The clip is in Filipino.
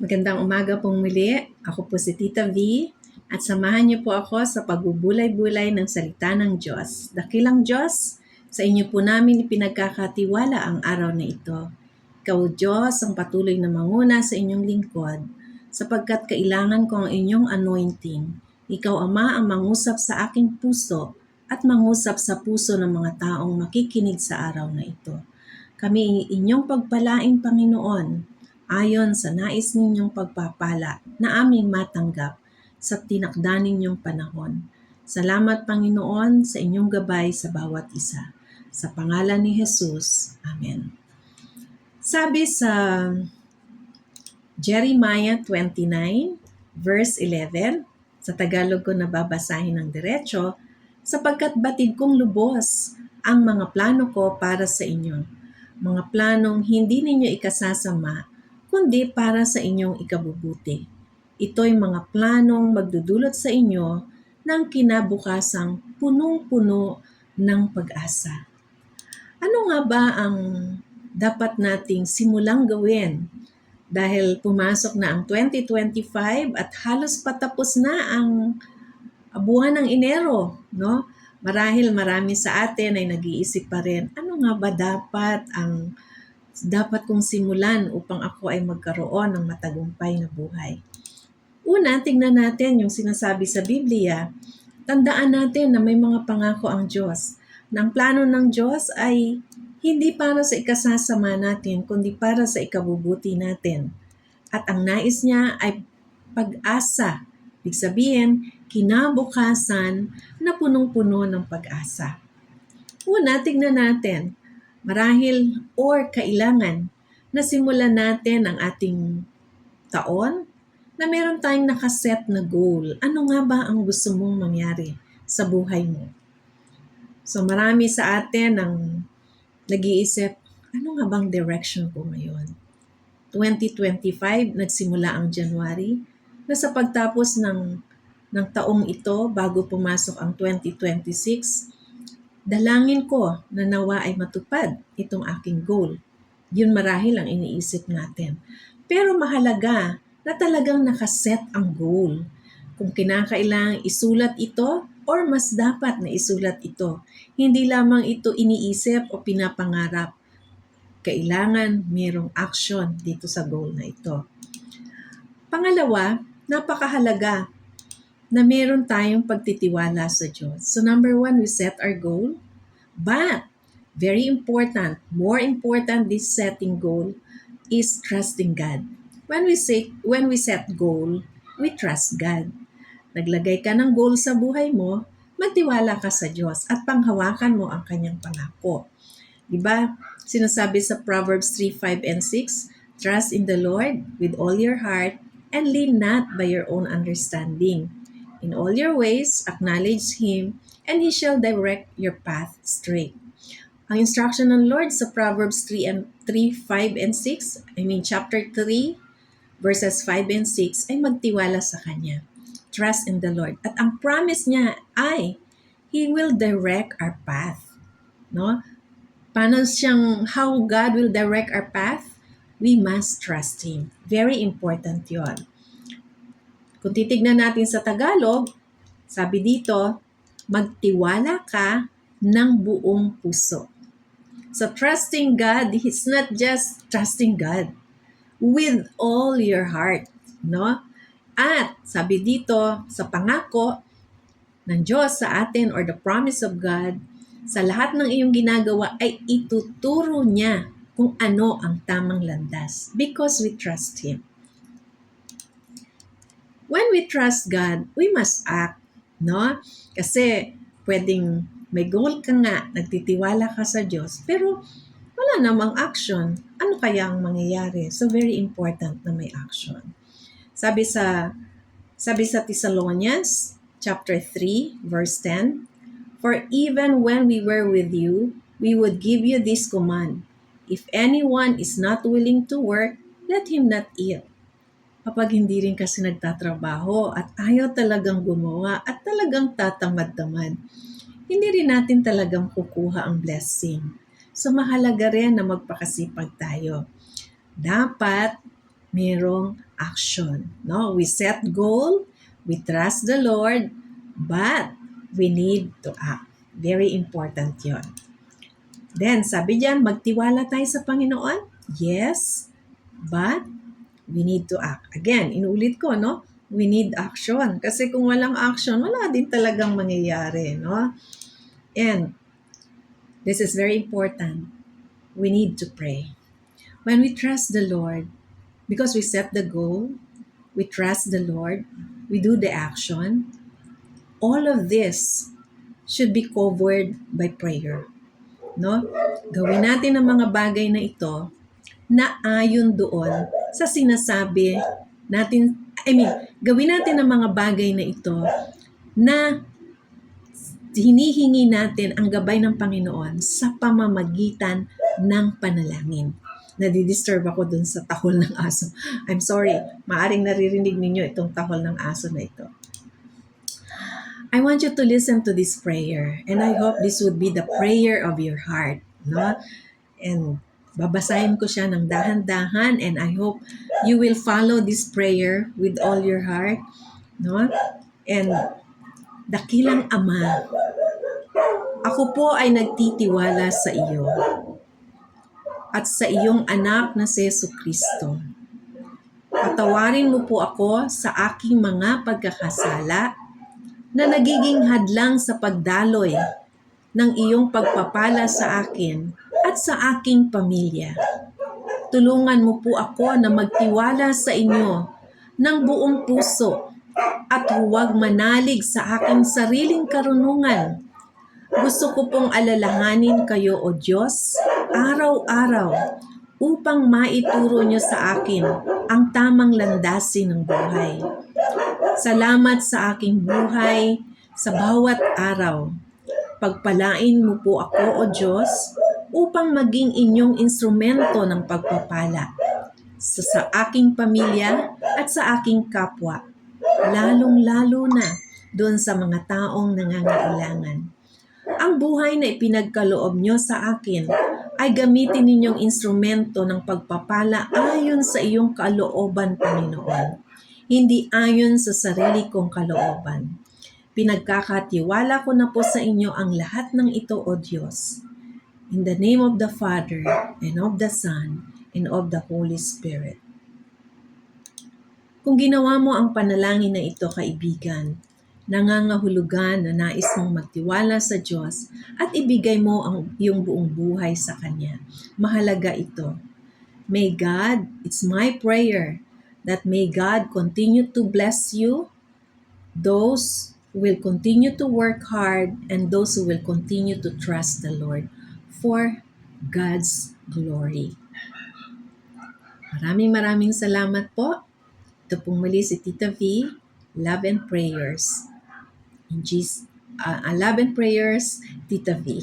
Magandang umaga pong muli. Ako po si Tita V at samahan niyo po ako sa pagbubulay-bulay ng salita ng Diyos. Dakilang Diyos, sa inyo po namin ipinagkakatiwala ang araw na ito. Ikaw, Diyos, ang patuloy na manguna sa inyong lingkod, sapagkat kailangan ko ang inyong anointing. Ikaw, Ama, ang mangusap sa aking puso at mangusap sa puso ng mga taong makikinig sa araw na ito. Kami inyong pagpalaing Panginoon, ayon sa nais ninyong pagpapala na aming matanggap sa tinakda ninyong panahon. Salamat, Panginoon, sa inyong gabay sa bawat isa. Sa pangalan ni Jesus. Amen. Sabi sa Jeremiah 29, verse 11, sa Tagalog ko nababasahin ng diretso, sapagkat batid kong lubos ang mga plano ko para sa inyo. Mga planong hindi ninyo ikasasama, kundi para sa inyong ikabubuti. Ito'y mga planong magdudulot sa inyo ng kinabukasang punong-puno ng pag-asa. Ano nga ba ang dapat nating simulang gawin? Dahil pumasok na ang 2025 at halos patapos na ang buwan ng Enero, no? Marahil marami sa atin ay nag-iisip pa rin, ano nga ba dapat kong simulan upang ako ay magkaroon ng matagumpay na buhay? Una, tingnan natin yung sinasabi sa Biblia. Tandaan natin na may mga pangako ang Diyos. Na ang plano ng Diyos ay hindi para sa ikasasama natin, kundi para sa ikabubuti natin. At ang nais niya ay pag-asa. Ibig sabihin, kinabukasan na punong-puno ng pag-asa. Una, tingnan natin, marahil or kailangan na simulan natin ang ating taon na meron tayong nakaset na goal. Ano nga ba ang gusto mong mangyari sa buhay mo? So marami sa atin ang nag-iisip, ano nga bang direction ko ngayon? 2025, nagsimula ang January, na sa pagtapos ng taong ito, bago pumasok ang 2026, dalangin ko na nawa ay matupad itong aking goal. Yun marahil ang iniisip natin. Pero mahalaga na talagang nakaset ang goal. Kung kinakailangang isulat ito or mas dapat na isulat ito. Hindi lamang ito iniisip o pinapangarap. Kailangan mayroong action dito sa goal na ito. Pangalawa, napakahalaga na meron tayong pagtitiwala sa Diyos. So number 1, we set our goal. But, very important, more important this setting goal is trusting God. When we set goal, we trust God. Naglagay ka ng goal sa buhay mo, magtiwala ka sa Diyos at panghawakan mo ang kanyang pangako. Diba? Sinasabi sa Proverbs 3, 5, and 6, trust in the Lord with all your heart and lean not by your own understanding. In all your ways, acknowledge Him, and He shall direct your path straight. Ang instruction ng Lord sa Proverbs 3, 5, and 6, chapter 3, verses 5 and 6, ay magtiwala sa Kanya. Trust in the Lord. At ang promise niya ay, He will direct our path. No? How God will direct our path? We must trust Him. Very important yon. Kung titignan natin sa Tagalog, sabi dito, magtiwala ka ng buong puso. So trusting God, it's not just trusting God with all your heart, no? At sabi dito sa pangako ng Diyos sa atin or the promise of God, sa lahat ng iyong ginagawa ay ituturo niya kung ano ang tamang landas because we trust Him. When we trust God, we must act, no? Kasi pwedeng may goal ka nga, nagtitiwala ka sa Diyos, pero wala namang action. Ano kaya ang mangyayari? So very important na may action. Sabi sa Thessalonians chapter 3, verse 10, for even when we were with you, we would give you this command, if anyone is not willing to work, let him not eat. Kapag hindi rin kasi nagtatrabaho at ayaw talagang gumawa at talagang tatamad-tamad, hindi rin natin talagang kukuha ang blessing. So mahalaga rin na magpakasipag tayo. Dapat merong action. No? We set goal, we trust the Lord, but we need to act. Very important yon. Then, sabi diyan, magtiwala tayo sa Panginoon? Yes, but we need to act. Again, inuulit ko, no? We need action. Kasi kung walang action, wala din talagang mangyayari, no? And this is very important. We need to pray. When we trust the Lord, because we set the goal, we trust the Lord, we do the action, all of this should be covered by prayer. No? Gawin natin ang mga bagay na ito na ayon doon sa sinasabi natin, gawin natin ang mga bagay na ito na hinihingi natin ang gabay ng Panginoon sa pamamagitan ng panalangin. Nadidisturb ako dun sa tahol ng aso. I'm sorry, maaring naririnig ninyo itong tahol ng aso na ito. I want you to listen to this prayer, and I hope this would be the prayer of your heart, no? And babasahin ko siya ng dahan-dahan, and I hope you will follow this prayer with all your heart, no? And dakilang Ama, ako po ay nagtitiwala sa iyo at sa iyong anak na si Jesucristo. Patawarin mo po ako sa aking mga pagkakasala na nagiging hadlang sa pagdaloy ng iyong pagpapala sa akin at sa aking pamilya. Tulungan mo po ako na magtiwala sa inyo ng buong puso at huwag manalig sa aking sariling karunungan. Gusto ko pong alalahanin kayo, O Diyos, araw-araw upang maituro niyo sa akin ang tamang landasin ng buhay. Salamat sa aking buhay sa bawat araw. Pagpalain mo po ako, O Diyos, upang maging inyong instrumento ng pagpapala sa aking pamilya at sa aking kapwa, lalong-lalo na doon sa mga taong nangangailangan. Ang buhay na ipinagkaloob nyo sa akin ay gamitin ninyong instrumento ng pagpapala ayon sa iyong kalooban, Panginoon. Hindi ayon sa sarili kong kalooban. Pinagkakatiwala ko na po sa inyo ang lahat ng ito, O Diyos. In the name of the Father, and of the Son, and of the Holy Spirit. Kung ginawa mo ang panalangin na ito, kaibigan, nangangahulugan na nais mong magtiwala sa Diyos at ibigay mo ang iyong buong buhay sa Kanya. Mahalaga ito. May God, it's my prayer, that may God continue to bless you, those who will continue to work hard, and those who will continue to trust the Lord for God's glory. Maraming salamat po. Ito pong muli si Tita V, Love and Prayers. Love and Prayers, Tita V.